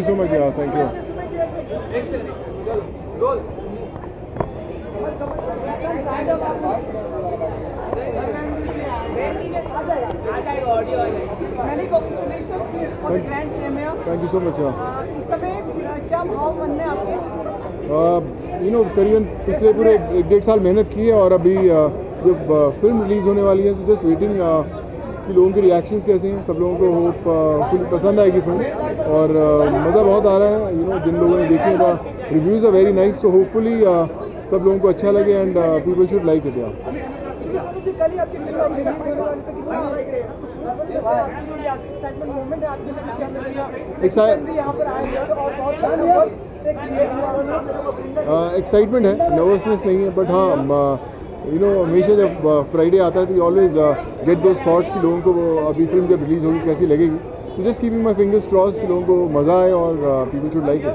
So much यार, thank you. Thank you so much यार। इस समय क्या भाव मन में आपके? करीबन पिछले पूरे 1-1.5 साल मेहनत की है और अभी जब फिल्म रिलीज़ होने वाली है सो जस्ट वेटिंग कि लोगों के रिएक्शंस कैसे हैं। सब लोगों को होप फुल पसंद आएगी फिल्म और मज़ा बहुत आ रहा है। जिन लोगों ने देखी है reviews are very nice, so hopefully सब लोगों को अच्छा लगे and people should like it. Excitement है, नर्वसनेस नहीं है, बट हाँ हमेशा जब फ्राइडे आता है तो you always get those thoughts कि लोगों को अभी फिल्म जब रिलीज़ होगी कैसी लगेगी। So just keeping my fingers cross कि लोगों को मज़ा आए और पीपल शुड लाइक इट।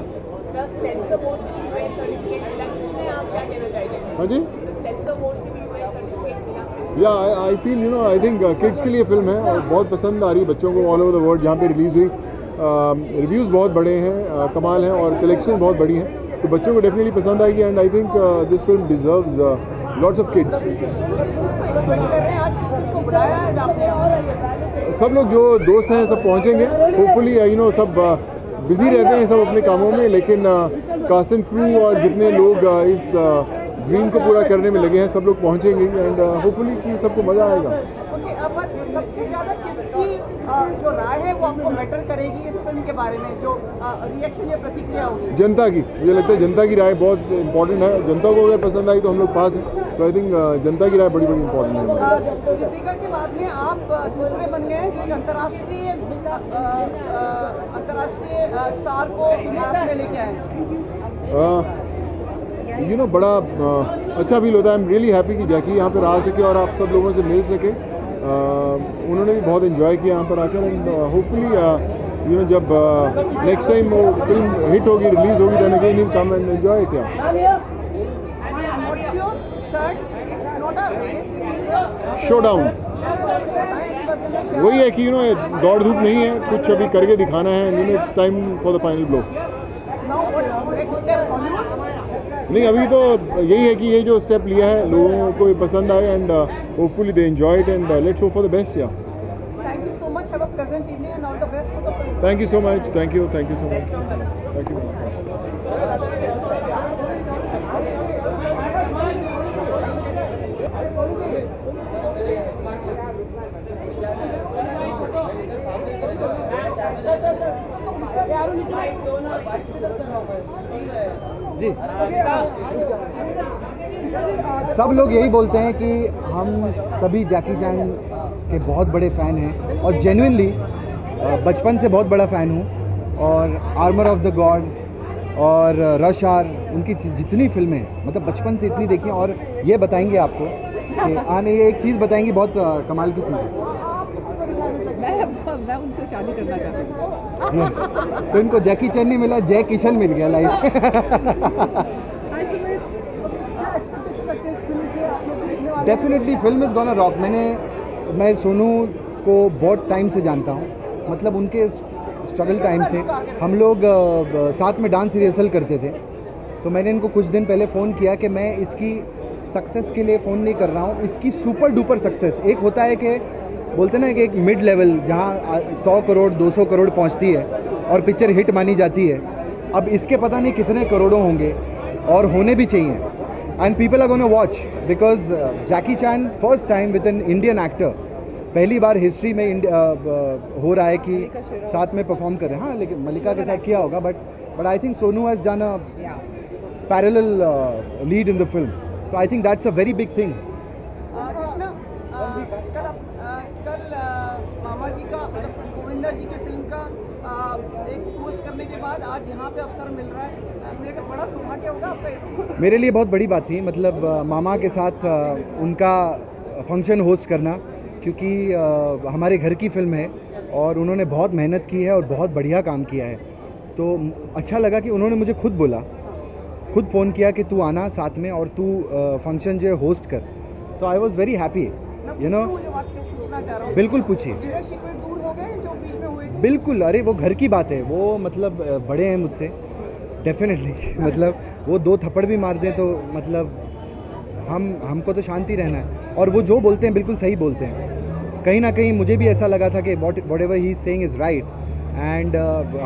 हाँ जी, या I feel I think kids के लिए फिल्म है और बहुत पसंद आ रही है बच्चों को ऑल ओवर द वर्ल्ड। जहाँ पे रिलीज़ हुई रिव्यूज़ बहुत बड़े हैं, कमाल हैं और कलेक्शन बहुत बड़ी है, तो बच्चों को डेफिनेटली पसंद आएगी and I think this film deserves lots of kids. सब लोग जो दोस्त हैं सब पहुँचेंगे होपफुली। सब बिजी रहते हैं सब अपने कामों में, लेकिन कास्ट एंड क्रू और जितने लोग इस ड्रीम को पूरा करने में लगे हैं सब लोग पहुंचेंगे एंड होपफुली कि सबको मज़ा आएगा। सबसे ज़्यादा किसकी जो राय है वो आपको मैटर करेगी इस फिल्म के बारे में, जो रिएक्शन या प्रतिक्रिया होगी? जनता की, मुझे लगता है जनता की राय बहुत इंपॉर्टेंट है। जनता को अगर पसंद आई तो हम लोग पास हैं, तो आई थिंक जनता की राय बड़ी इंपॉर्टेंट है। दीपिका के बाद में आप दूसरे बन गए जो अंतर्राष्ट्रीय स्टार को साथ में लेके आए। बड़ा अच्छा फील होता है। आई एम रियली हैप्पी कि जैकी यहाँ पर आ सके और आप सब लोगों से मिल सके। उन्होंने भी बहुत एंजॉय किया यहाँ पर आकर एंड होपफुली जब नेक्स्ट टाइम वो फिल्म हिट होगी, रिलीज होगी, then again will come and enjoy it. Showdown वही है कि दौड़ धूप नहीं है, कुछ अभी करके दिखाना है। It's time for the final blow. नहीं, अभी तो यही है कि ये जो स्टेप लिया है लोगों को पसंद आए and hopefully they enjoy it and let's hope for the best. Thank you so much. Have a pleasant evening and all the best for the film. Thank you so much. Thank you so much. Thank you. जी, सब लोग यही बोलते हैं कि हम सभी जैकी चैन के बहुत बड़े फ़ैन हैं और जेन्युइनली बचपन से बहुत बड़ा फ़ैन हूँ। और आर्मर ऑफ द गॉड और रश आर, उनकी जितनी फिल्में हैं मतलब बचपन से इतनी देखी हैं। और ये बताएंगे आपको कि आने ये एक चीज़ बताएंगी बहुत कमाल की चीज़ है। मैं उनसे शादी करना चाहती हूँ। यस, तो इनको जैकी चैन नहीं मिला, जय किशन मिल गया life. Definitely film is gonna rock. मैं सोनू को बहुत टाइम से जानता हूँ, मतलब उनके स्ट्रगल टाइम से हम लोग साथ में डांस रिहर्सल करते थे। तो मैंने इनको कुछ दिन पहले फ़ोन किया कि मैं इसकी सक्सेस के लिए फ़ोन नहीं कर रहा हूँ, इसकी सुपर डुपर सक्सेस। एक होता है कि बोलते ना कि एक मिड लेवल जहाँ 100 करोड़ 200 करोड़ पहुँचती है और पिक्चर हिट मानी जाती है। अब इसके पता नहीं कितने करोड़ों होंगे और होने भी चाहिए। And people are gonna watch because Jackie Chan first time with an Indian actor, पहली बार हिस्ट्री में हो रहा है कि साथ में परफॉर्म कर रहे हैं। हाँ, लेकिन मलिका के साथ किया होगा, but I think Sonu has done a parallel lead in the film, तो I think that's a very big thing. कल मामा जी का गोविंदा जी की फिल्म का एक पोस्ट करने के बाद आज यहाँ पे अवसर मिल रहा है, मेरे को बड़ा सौभाग्य होगा आपका। मेरे लिए बहुत बड़ी बात थी, मतलब मामा के साथ उनका फंक्शन होस्ट करना, क्योंकि हमारे घर की फिल्म है और उन्होंने बहुत मेहनत की है और बहुत बढ़िया काम किया है। तो अच्छा लगा कि उन्होंने मुझे खुद फ़ोन किया कि तू आना साथ में और तू फंक्शन जो है होस्ट कर। तो I was very happy, you know. बिल्कुल पूछिए। दूर हो गए जो बीच में हुए थे। बिल्कुल, अरे वो घर की बात है, वो मतलब बड़े हैं मुझसे डेफिनेटली मतलब वो 2 थप्पड़ भी मार दें तो मतलब हमको तो शांति रहना है, और वो जो बोलते हैं बिल्कुल सही बोलते हैं। कहीं ना कहीं मुझे भी ऐसा लगा था कि what ever he is saying is right, and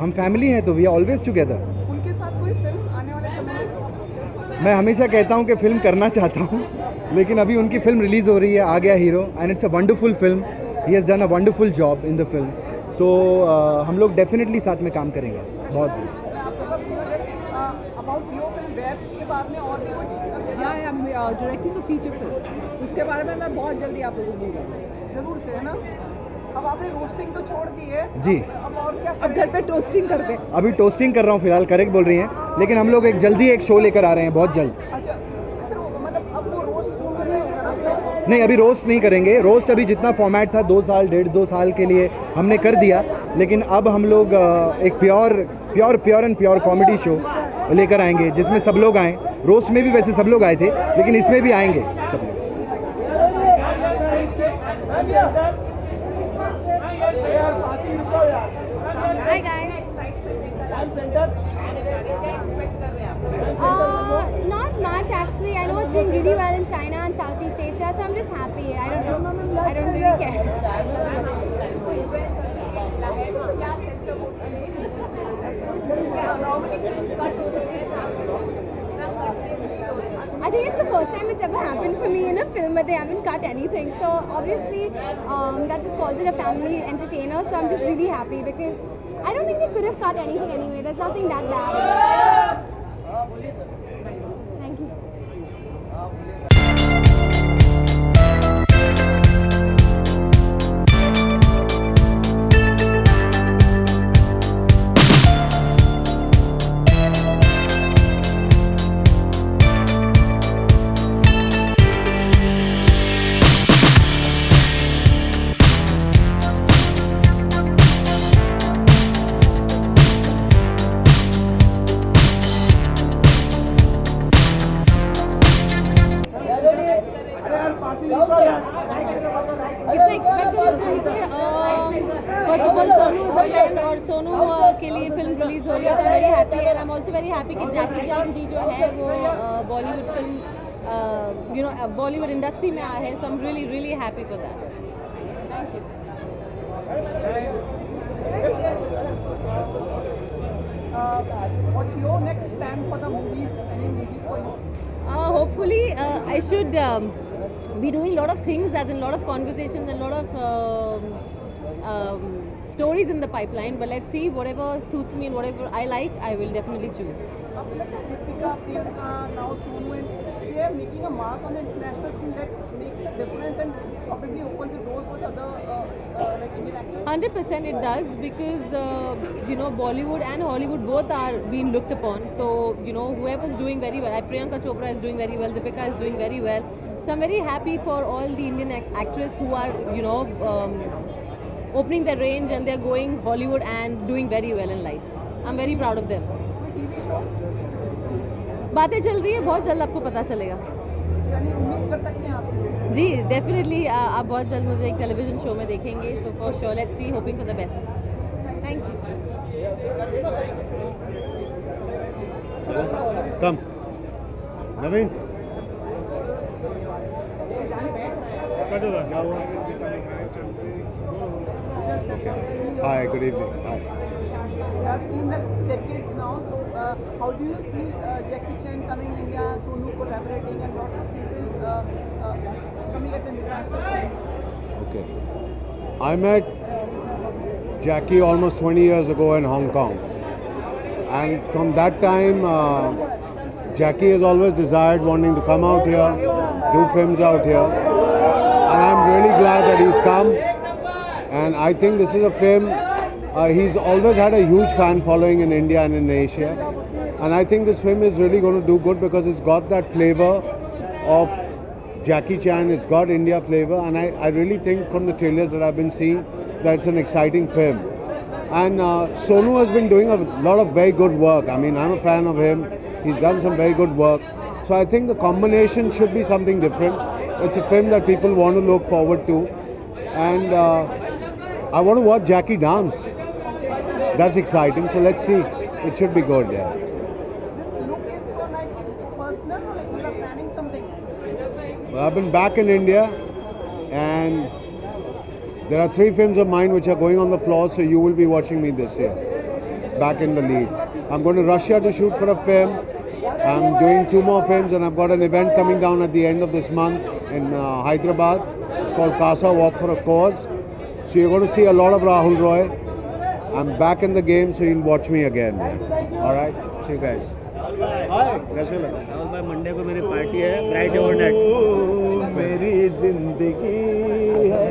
हम फैमिली हैं तो वी आर ऑलवेज टुगेदर। उनके साथ कोई फिल्म आने वाले समय में? मैं हमेशा कहता हूँ कि फ़िल्म करना चाहता हूँ, लेकिन अभी उनकी फ़िल्म रिलीज़ हो रही है, आ गया hero, and it's a wonderful film, he has done a wonderful job in the film. तो हम लोग डेफिनेटली साथ में काम करेंगे बहुत। मैं आपसे अबाउट योर फिल्म वेब के बाद में और भी कुछ? या I M directing a feature film, उसके बारे में मैं बहुत जल्दी आप लोगों को बोलूँगा। जरूर से, है ना? अब आपने रोस्टिंग तो छोड़ दी है जी। अब और क्या अब घर पे टोस्टिंग कर दें। अभी टोस्टिंग कर रहा हूँ फिलहाल, करेक्ट बोल रही हैं, लेकिन हम लोग जल्दी एक शो लेकर आ रहे हैं बहुत जल्द। अच्छा सर, मतलब अब वो रोस्ट तो नहीं होगा ना? नहीं, अभी रोस्ट नहीं करेंगे। रोस्ट अभी जितना फॉर्मेट था 2 साल 1.5-2 साल के लिए हमने कर दिया, लेकिन अब हम लोग एक प्योर कॉमेडी शो लेकर आएंगे जिसमें सब लोग आएँ। रोस्ट में भी वैसे सब लोग आए थे, लेकिन इसमें भी आएंगे सब लोग। Hi guys. Not much actually. I know it's doing really well in China and Southeast Asia, so I'm just happy. I don't know. I don't really care. I think it's the first time it's ever happened for me in a film, but they haven't cut anything. So obviously, that just calls it a family entertainer. So I'm just really happy because I don't think they could have cut anything anyway. There's nothing that bad. Thank you. कितना expect कर film से? First of all Sonu is a friend, और सोनू के लिए film release हो रही है, so very happy, and I am also very happy कि जैकी चैन जी जो है वो बॉलीवुड फिल्म बॉलीवुड इंडस्ट्री में आए हैं, so I am really really happy for that. Thank you. What's your next plan for the movies? Any movies for you? Hopefully, I should be doing a lot of things, as in a lot of conversations and a lot of stories in the pipeline. But let's see, whatever suits me and whatever I like, I will definitely choose. Deepika, Priyanka, now Sonu, and they are making a mark on the international scene that makes a difference and probably opens the doors for the other like Indian actors. 100% it does, because Bollywood and Hollywood both are being looked upon. So whoever's doing very well, like Priyanka Chopra is doing very well, Deepika is doing very well. So I'm very happy for all the Indian actors who are opening their range and they're going Hollywood and doing very well in life. I'm very proud of them. बातें चल रही है, बहुत जल्द आपको पता चलेगा। यानी उम्मीद कर सकते हैं आपसे? जी डेफिनेटली, आप बहुत जल्द मुझे एक टेलीविजन शो में देखेंगे, so for sure, let's see, hoping for the best. Thank you. Come Naveen Hi, good evening. Hi. You have seen the decades now, so how do you see Jackie Chan coming in India, Sonu collaborating, and lots of people coming at the international scene? Okay. I met Jackie almost 20 years ago in Hong Kong. And from that time, Jackie has always desired wanting to come out here, do films out here. And I'm really glad that he's come. And I think this is a film, he's always had a huge fan following in India and in Asia. And I think this film is really going to do good because it's got that flavor of Jackie Chan, it's got India flavor. And I really think from the trailers that I've been seeing that it's an exciting film. And Sonu has been doing a lot of very good work. I mean, I'm a fan of him. He's done some very good work. So I think the combination should be something different. It's a film that people want to look forward to. And I want to watch Jackie dance. that's exciting. So let's see. It should be good. Yeah. This look is for like personal or is you are planning something? Well, I've been back in India, and there are 3 films of mine which are going on the floor. So you will be watching me this year, back in the lead. I'm going to Russia to shoot for a film. I'm doing 2 more films, and I've got an event coming down at the end of this month in Hyderabad. It's called Casa Walk for a Cause. So you're going to see a lot of Rahul Roy. I'm back in the game, so you'll watch me again. All right, see you guys. Rahul भाई Monday को मेरी party है bright over night मेरी जिंदगी है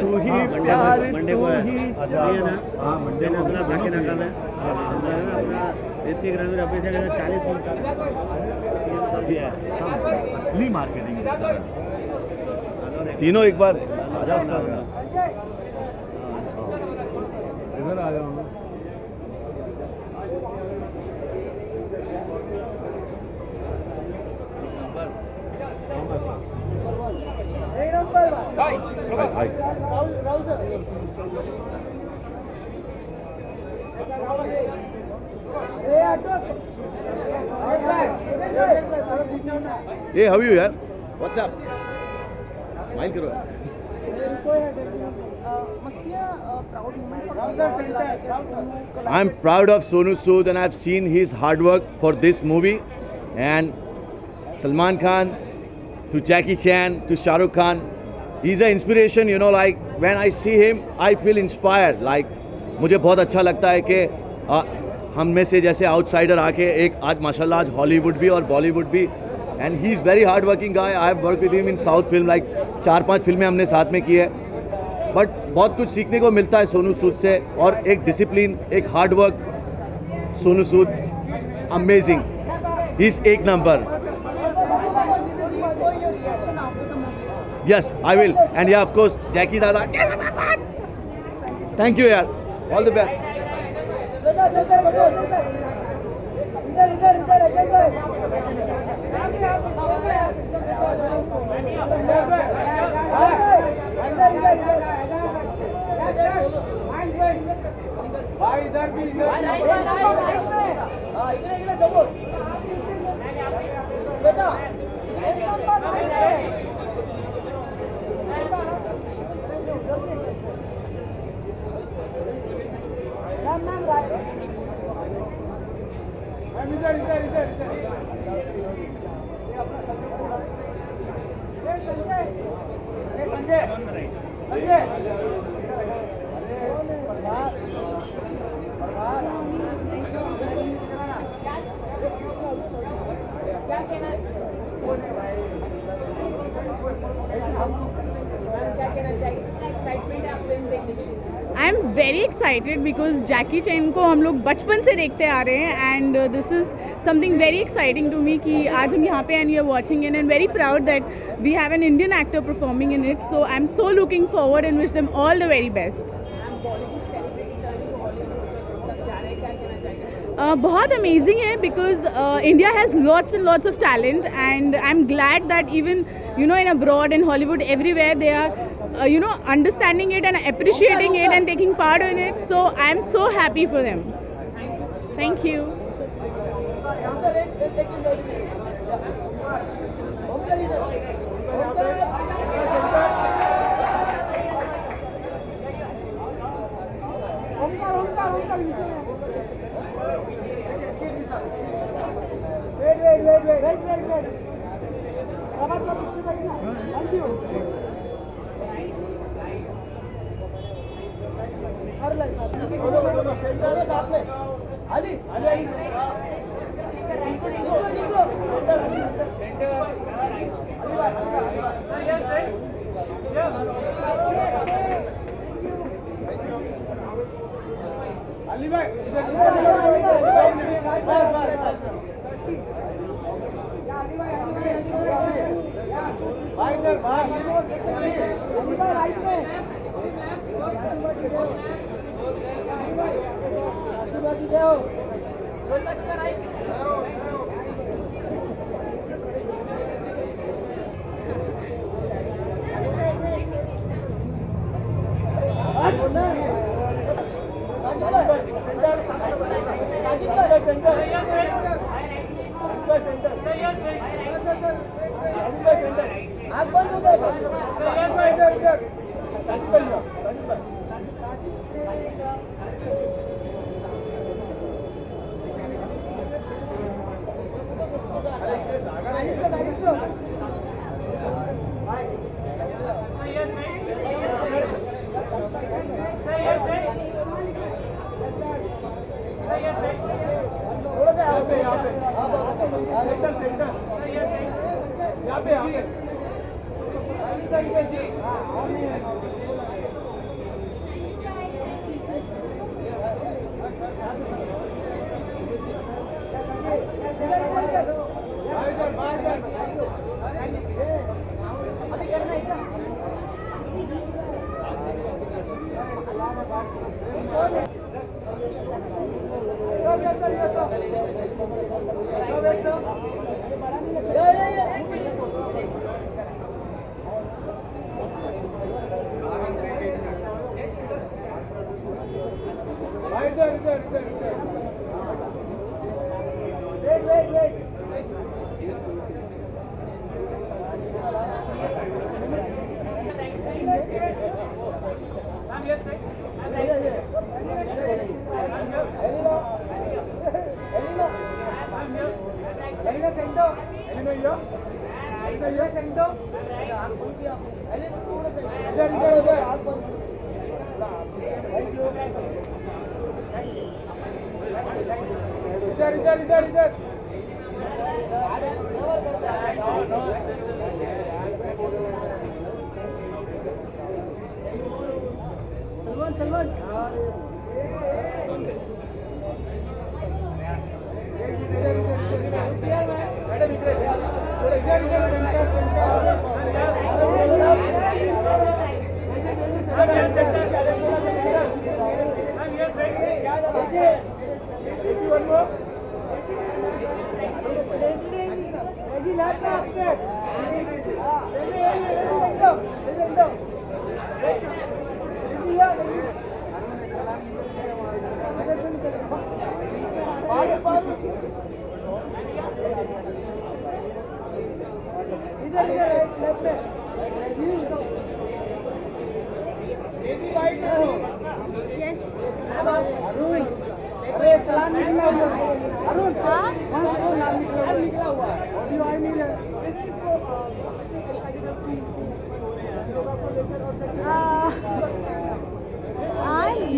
तू ही प्यार Monday को है ये ना हाँ मंडे में अपना बाकी नाका में अपना ऋतिक रणवीर अभिषेक के साथ 40 फिल्म अभी है सब असली मार्केटिंग तीनों एक बार इधर आ जाओ ना ये हाउ यू यार व्हाट्स अप स्माइल करो Must be a proud moment for you. I'm proud of Sonu Sood and I've seen his hard work for this movie. And Salman Khan to Jackie Chan to Shah Rukh Khan, he's an inspiration, you know, like when I see him, I feel inspired. Like मुझे बहुत अच्छा लगता है कि हम में से जैसे आउटसाइडर आके एक आज माशाल्लाह आज हॉलीवुड भी और बॉलीवुड भी and he is very hard working guy. I have work with him in south film like 4-5 फिल्में हमने साथ में की है. बट बहुत कुछ सीखने को मिलता है सोनू सूद से और एक डिसिप्लिन एक hard work Sonu Sood amazing he is एक number. Yes I will and yeah of course Jackie दादा थैंक यू यार all the best. I am very excited because Jackie Chan को हम लोग बचपन से देखते आ रहे हैं and this is something very exciting to me कि आज हम यहाँ पे and you are watching in and very proud that we have an Indian actor performing in it. So I am so looking forward and wish them all the very best. बहुत amazing है because India has lots and lots of talent and I am glad that even you know in abroad in Hollywood everywhere they are you know understanding it and appreciating it and taking part in it. So I am so happy for them. Thank you. Right.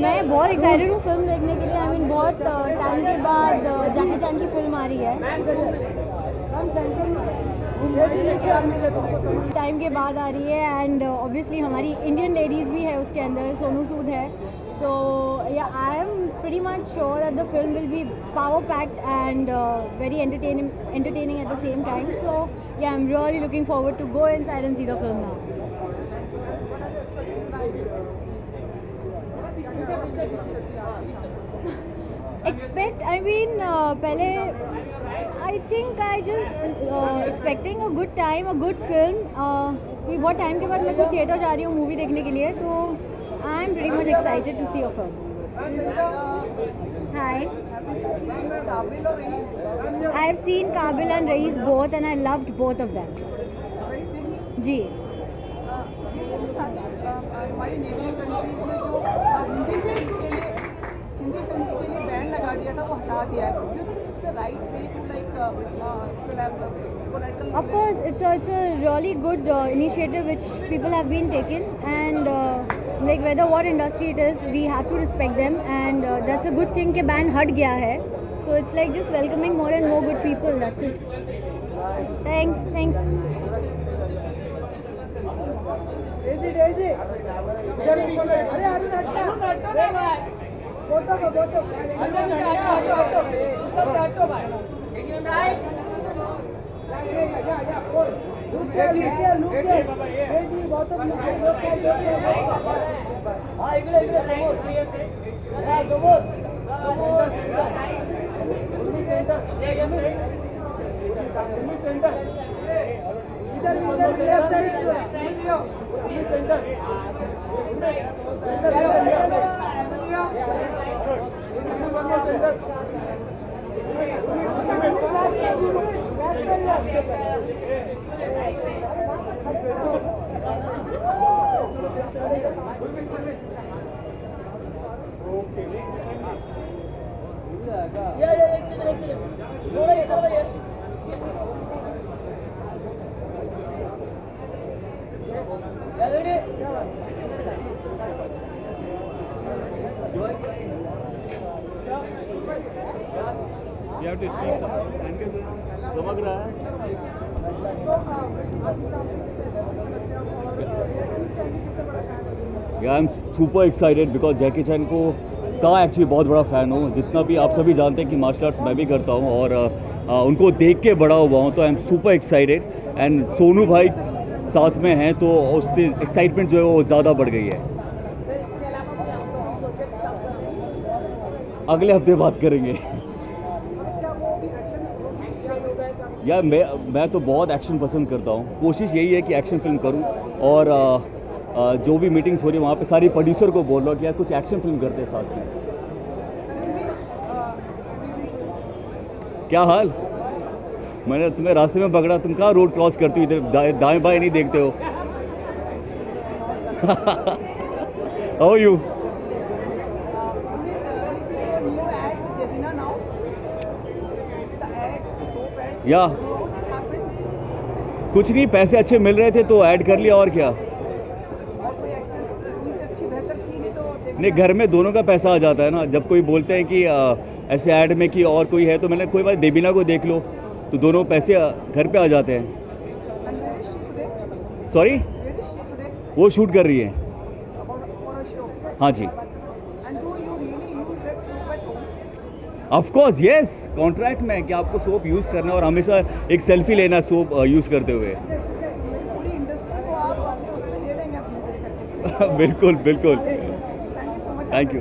मैं बहुत excited हूँ film देखने के लिए। I mean बहुत time के बाद जैकी चैन की फिल्म आ रही है, टाइम के बाद आ रही है एंड ऑब्वियसली हमारी इंडियन लेडीज़ भी है उसके अंदर, सोनू सूद है। सो या I M pretty much sure that the film will be power packed and very entertaining at the same time. So yeah, I'm really looking forward to go inside and see the film now. Expect, I mean, पहले I think I just expecting a good time, a good film. कि बहुत time के बाद मैं खुद theatre जा रही हूँ मूवी देखने के लिए, तो I am pretty much excited to see a film. Hi. I have seen Kabil and Raees both and I loved both of them. जी. हमारी नेबरिंग कंट्रीज में जो हिंदी फिल्म्स के लिए बैन लगा दिया था वो हटा दिया है। Do you think it's the right way to Of course, it's a really good initiative which people have been taken, and like whether what industry it is, we have to respect them, and that's a good thing कि ban हट गया है. So it's like just welcoming more and more good people. That's it. Thanks. Yeah, I'm super excited because Jackie Chan को का actually बहुत बड़ा fan हूँ. जितना भी आप सभी जानते हैं कि मार्शल आर्ट्स मैं भी करता हूँ और उनको देख के बड़ा हुआ हूँ, तो I am super excited. And Sonu भाई साथ में हैं तो उससे एक्साइटमेंट जो है वो ज़्यादा बढ़ गई है. अगले हफ्ते बात करेंगे. यार मैं तो बहुत एक्शन पसंद करता हूँ. कोशिश यही है कि एक्शन फिल्म करूँ और जो भी मीटिंग्स हो रही है वहाँ पे सारी प्रोड्यूसर को बोल रहा हूँ कि यार कुछ एक्शन फिल्म करते हैं साथ में. क्या हाल? मैंने तुम्हें रास्ते में पकड़ा, तुम कहाँ रोड क्रॉस करती हो, इधर दाएं बाएं नहीं देखते हो. How are you? या कुछ नहीं, पैसे अच्छे मिल रहे थे तो ऐड कर लिया और क्या. नहीं, घर में दोनों का पैसा आ जाता है ना. जब कोई बोलते हैं कि ऐसे ऐड में कि और कोई है, तो मैंने कोई बात देबीना को देख लो, तो दोनों पैसे घर पे आ जाते हैं. सॉरी, वो शूट कर रही है. हाँ जी, ऑफ कोर्स यस. कॉन्ट्रैक्ट में है कि आपको सोप यूज़ करना और हमेशा एक सेल्फी लेना सोप यूज़ करते हुए. बिल्कुल बिल्कुल. Thank you.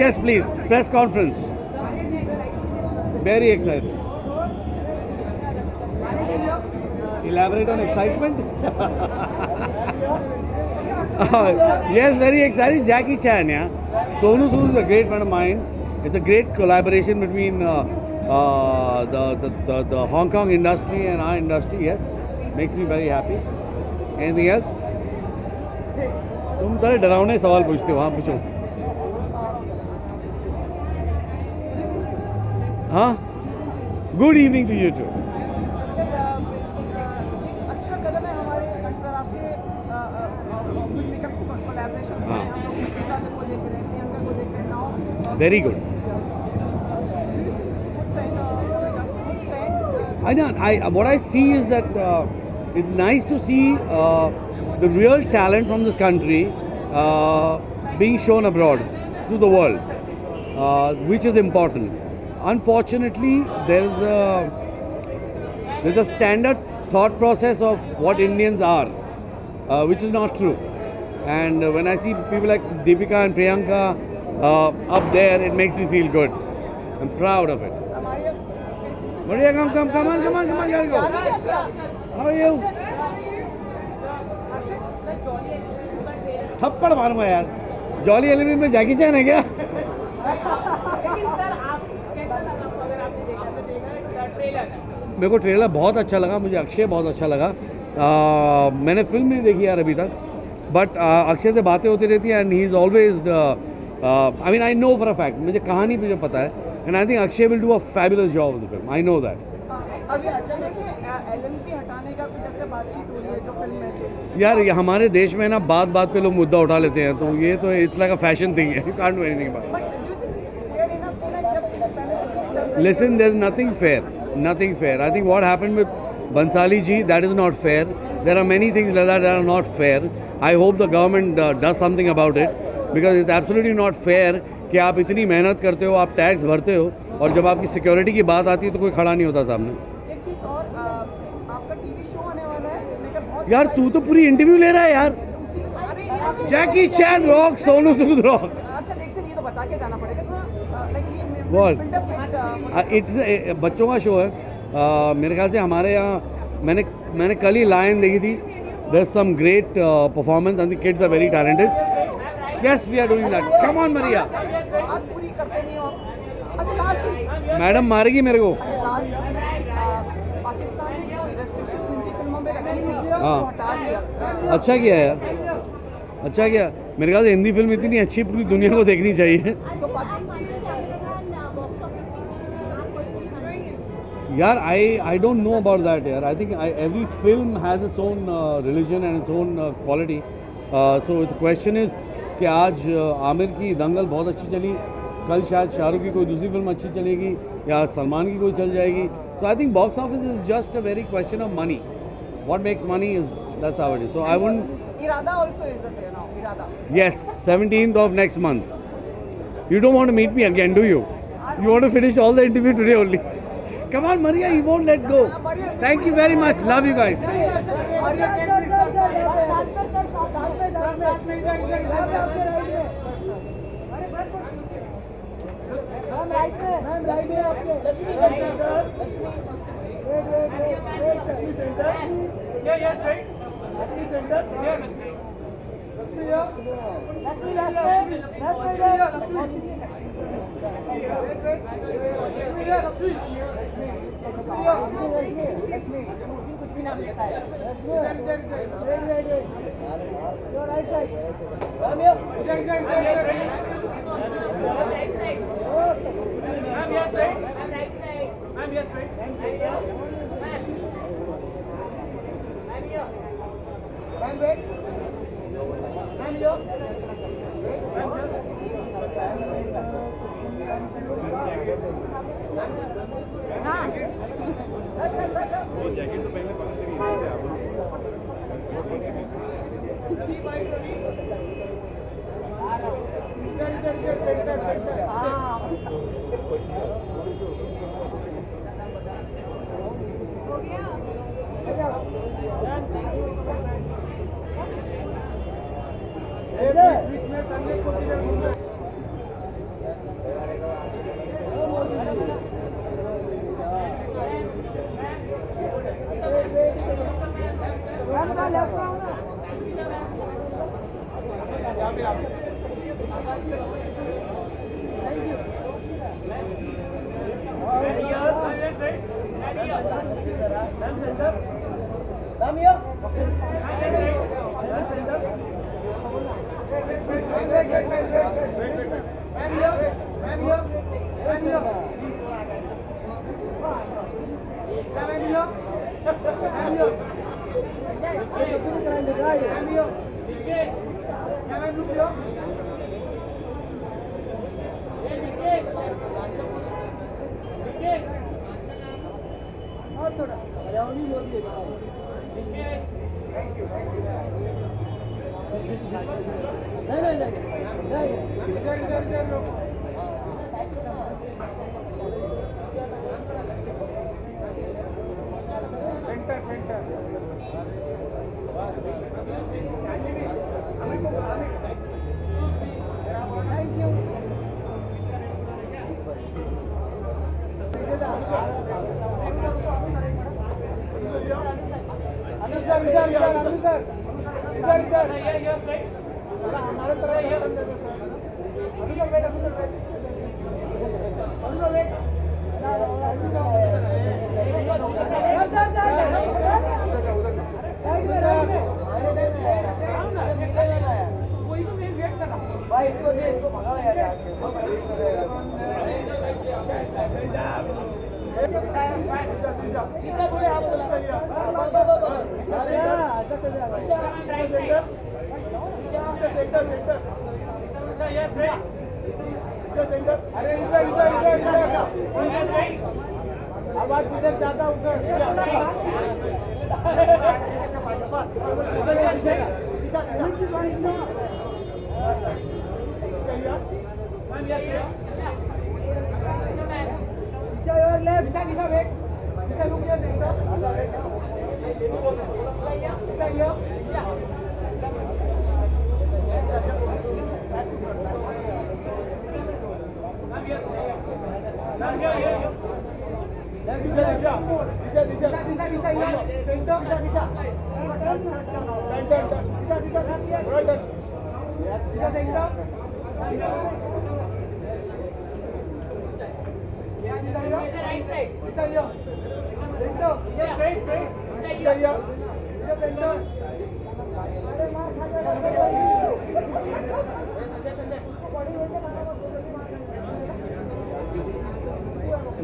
Yes, please. Press conference. Very excited. Elaborate on excitement. Yes, very excited. Jackie Chan, yeah. Sonu Sood is a great friend of mine. It's a great collaboration between the Hong Kong industry and our industry, yes, makes me very happy. Anything else? तुम सारे डरावने सवाल पूछते हो, हाँ पूछो. हाँ, good evening to you too. अच्छा कदम है हमारे अंतर्राष्ट्रीय कोलैबोरेशन में. हम लोग दीपिका को देख रहे हैं, प्रियंका को देख रहे हैं now. Very good. What I see is that it's nice to see the real talent from this country being shown abroad to the world, which is important. Unfortunately, there's a standard thought process of what Indians are, which is not true. And when I see people like Deepika and Priyanka up there, it makes me feel good. I'm proud of it. Maria, come on, gotta go. How are you? थप्पड़ मारूंगा यार. Jolly एलिमी में जैकी चैन है क्या? मेरे को trailer बहुत अच्छा लगा, मुझे अक्षय बहुत अच्छा लगा. मैंने फिल्म नहीं देखी यार अभी तक, बट अक्षय से बातें होती रहती हैं and he is always, I mean I know for a fact, मुझे कहानी मुझे पता है, and I think Akshay will do a fabulous job of the film. I know that. हटाने का कुछ ऐसे बातचीत हो रही है जो फिल्म में से. यार ये हमारे देश में ना बात पे लोग मुद्दा उठा लेते हैं, तो ये तो it's like a fashion thing है. You can't do anything about it. Listen, there's nothing fair. Nothing fair. I think what happened with Bansali ji, that is not fair. There are many things like that are not fair. I hope the government does something about it, because it's absolutely not fair कि आप इतनी मेहनत करते हो, आप tax भरते हो, और जब आपकी सिक्योरिटी की बात आती है तो कोई खड़ा नहीं होता सामने. एक चीज और, आपका टीवी शो आने वाला है, मैं बहुत यार तू तो पूरी इंटरव्यू ले रहा है यार. जैकी चैन रॉक, सोनू सूद रॉक्स. अच्छा देख से ये तो बता के जाना पड़ेगा थोड़ा. What? It's बच्चों का शो है. मेरे ख्याल से हमारे यहाँ मैंने कल ही लायन देखी थी. There's some great performance and the kids are very talented. Yes, we are doing that. Come on, Maria. आज पूरी करते नहीं हो. अच्छा लास्ट मैडम मारेगी मेरे को. पाकिस्तान ने जो रेस्ट्रिक्शंस हिंदी फिल्मों में रखी थी वो हटा दिया. अच्छा किया यार, अच्छा किया. मेरे ख्याल से हिंदी फिल्म इतनी अच्छी पूरी दुनिया को देखनी चाहिए. यार I don't know about that यार. I think every film has its own religion and its own quality. So the question is कि आज आमिर की दंगल बहुत अच्छी चली, कल शायद शाहरुख की कोई दूसरी फिल्म अच्छी चलेगी या सलमान की कोई चल जाएगी. So I think box office is just a very question of money. What makes money is, that's how it is. So I wouldn't. Irada also is there now. Irada. Yes, 17th of next month. You don't want to meet me again, do you? You want to finish all the interview today only. Come on, Maria, he won't let go. Thank you very much. Love you guys. Thank you.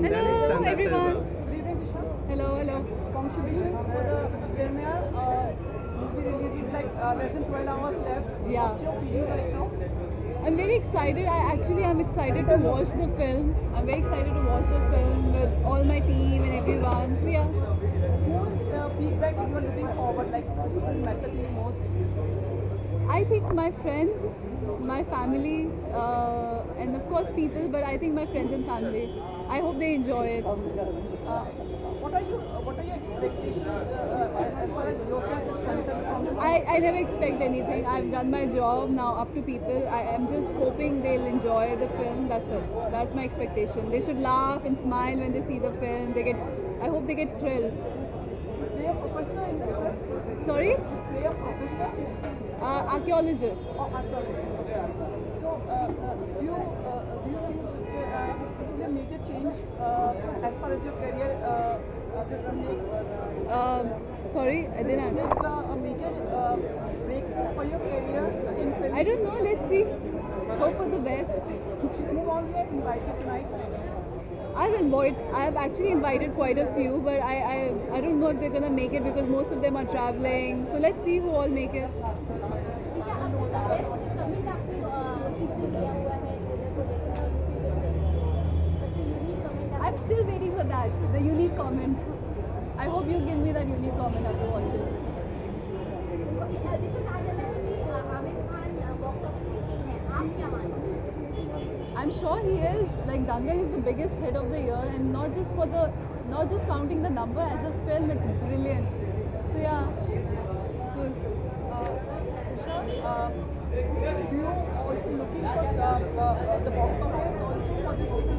Hello, everyone. Hello, hello. Congratulations for the premiere. Movie release is like less than 12 hours left. Yeah. What's your feelings right now? I'm very excited. I'm excited to watch the film. I'm very excited to watch the film with all my team and everyone. So yeah. Whose feedback you are looking forward? Like who matters the most? I think my friends, my family, and of course people, but I think my friends and family. I hope they enjoy it. What are your expectations as far as yourself is concerned from this? I never expect anything. I've done my job, now up to people. I am just hoping they'll enjoy the film. That's it. That's my expectation. They should laugh and smile when they see the film. I hope they get thrilled. Play a professor in the film? Sorry? Play a professor? Archaeologist. So, do you think this will be a major change as far as your career this will make? Sorry, I didn't. Make a major break for your career in film? I don't know. Let's see. Hope for the best. Who all you are invited tonight? I've actually invited quite a few, but I don't know if they're gonna make it because most of them are traveling. So let's see who all make it. I'm still waiting for that, the unique comment. I hope you give me that unique comment after watching. I'm sure he is. Like Dangal is the biggest hit of the year, and not just counting the number as a film, it's brilliant. So yeah, good. Do you also looking for the box office also for this movie?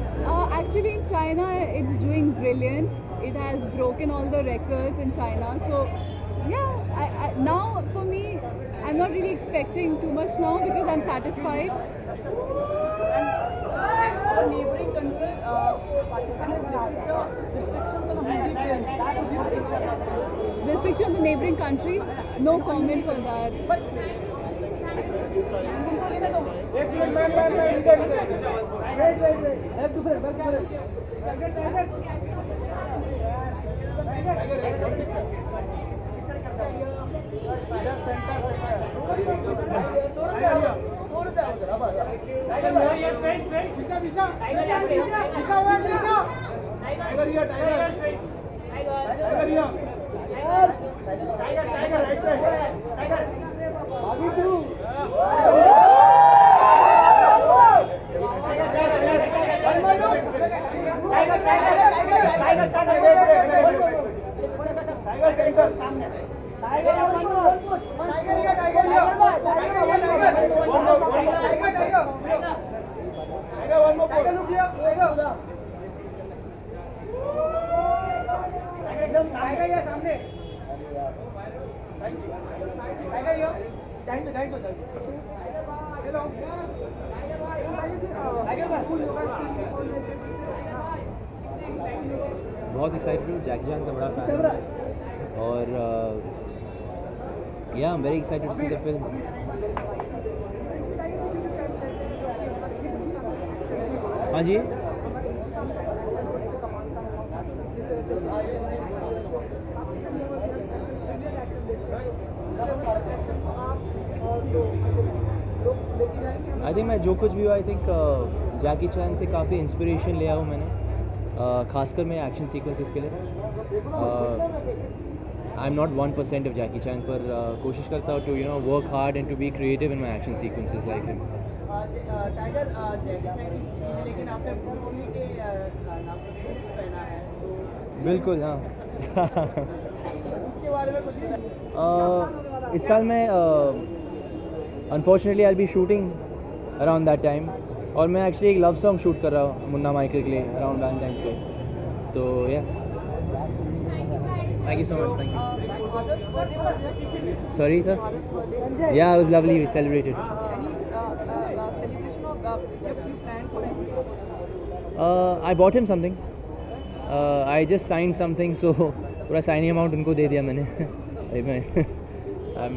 Actually, in China, it's doing brilliant. It has broken all the records in China. So yeah, now for me, I'm not really expecting too much now because I'm satisfied. And our neighboring country, Pakistan has lifted the restrictions on a movie especially on the neighboring country. No comment for that. बहुत excited हूँ, Jackie Chan का बड़ा fan हूँ और yeah I am very excited to see the film. हाँ जी. I think मैं जो कुछ भी हुआ आई थिंक जैकी चैन से काफ़ी इंस्पिरेशन लिया हूँ मैंने, खासकर मेरे एक्शन सीक्वेंसेस के लिए. I am not 1% of Jackie Chan, पर कोशिश करता हूँ to work hard and to be creative in my action sequences like him. बिल्कुल हाँ. इस साल मैं unfortunately I will be shooting around that time, और मैं एक्चुअली एक लव सॉन्ग शूट कर रहा हूँ मुन्ना माइकल के लिए अराउंड वैलेंटाइंस डे. तो yeah thank you so much. Thank you. Sorry sir. Yeah it was lovely. We celebrated. I bought him something. I just sign something, so पूरा signing amount उनको दे दिया मैंने. आई एम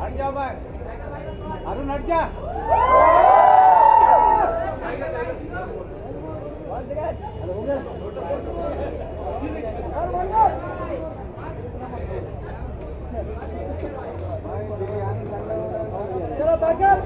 हट जाओ भाई, अरुण हट जा. चलो backup.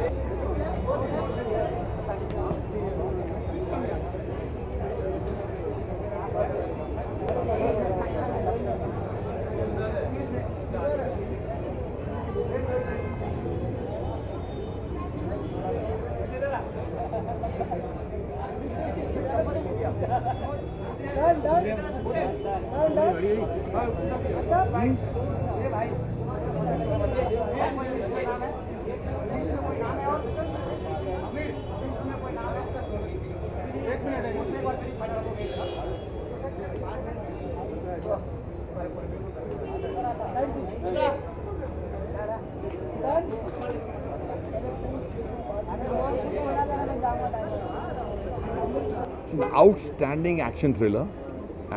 It's an outstanding action thriller,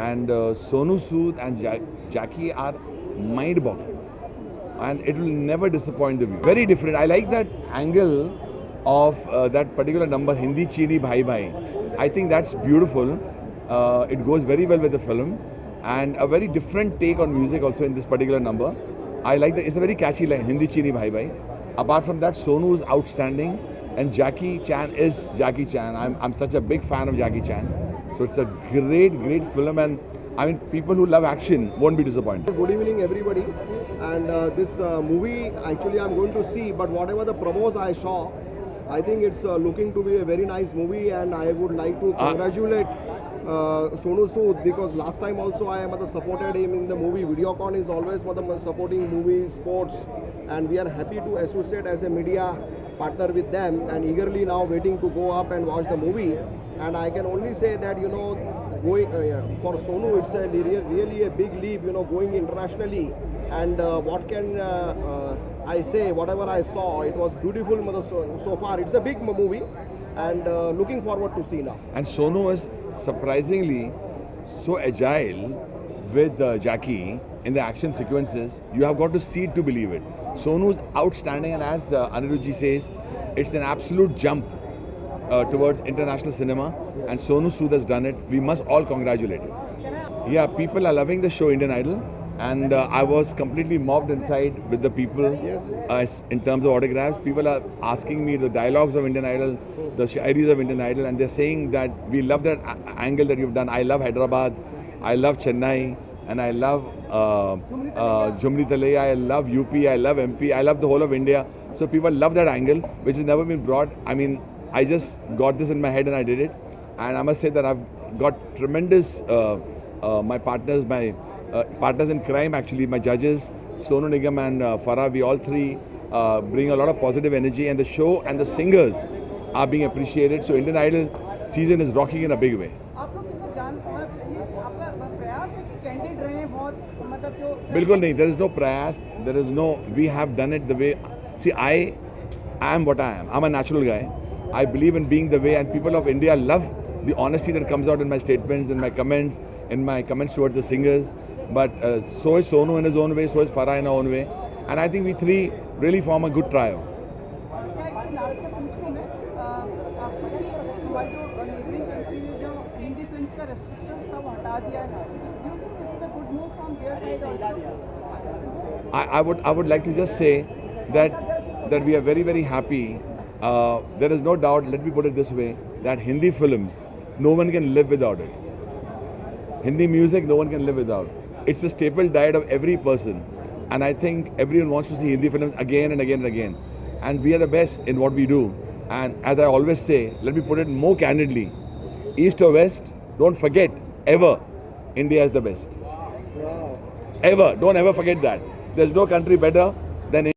and Sonu Sood and Jackie are mind-boggling, and it will never disappoint the viewer. Very different. I like that angle of that particular number, Hindi Chini Bhai Bhai. I think that's beautiful. It goes very well with the film, and a very different take on music also in this particular number. I like that. It's a very catchy line, Hindi Chini Bhai Bhai. Apart from that, Sonu is outstanding, and Jackie Chan is Jackie Chan. I'm such a big fan of Jackie Chan. So it's a great film, and I mean, people who love action won't be disappointed. Good evening, everybody. And this movie, actually, I'm going to see. But whatever the promos I saw, I think it's looking to be a very nice movie, and I would like to congratulate Sonu Sood, because last time also I supported him in the movie. Videocon is always supporting movies, sports, and we are happy to associate as a media partner with them, and eagerly now waiting to go up and watch the movie. And I can only say that going for Sonu, it's a really a big leap. Going internationally, and what can I say? Whatever I saw, it was beautiful so far. It's a big movie, and looking forward to see now. And Sonu is surprisingly so agile with Jackie in the action sequences. You have got to see it to believe it. Sonu is outstanding, and as Anirudh says, it's an absolute jump towards international cinema, and Sonu Sood has done it. We must all congratulate it. Yeah, people are loving the show Indian Idol, and I was completely mobbed inside with the people in terms of autographs. People are asking me the dialogues of Indian Idol, the shairis of Indian Idol, and they're saying that we love that angle that you've done. I love Hyderabad, I love Chennai, and I love Jhumri Talai, I love UP, I love MP, I love the whole of India. So people love that angle, which has never been brought. I mean, I just got this in my head and I did it. And I must say that I've got tremendous, my partners in crime actually, my judges, Sonu Nigam and Farah, we all three bring a lot of positive energy, and the show and the singers are being appreciated. So Indian Idol season is rocking in a big way. Bilkul nahi, there is no prayas, there is no, we have done it the way, see, I am what I am. I'm a natural guy. I believe in being the way, and people of India love the honesty that comes out in my statements, in my comments towards the singers. But so is Sonu in his own way, so is Farah in her own way. And I think we three really form a good trio. I would like to just say that we are very, very happy. There is no doubt, let me put it this way, that Hindi films, no one can live without it. Hindi music, no one can live without. It's a staple diet of every person. And I think everyone wants to see Hindi films again and again and again. And we are the best in what we do. And as I always say, let me put it more candidly, East or West, don't forget, ever, India is the best. Ever. Don't ever forget that. There's no country better than India.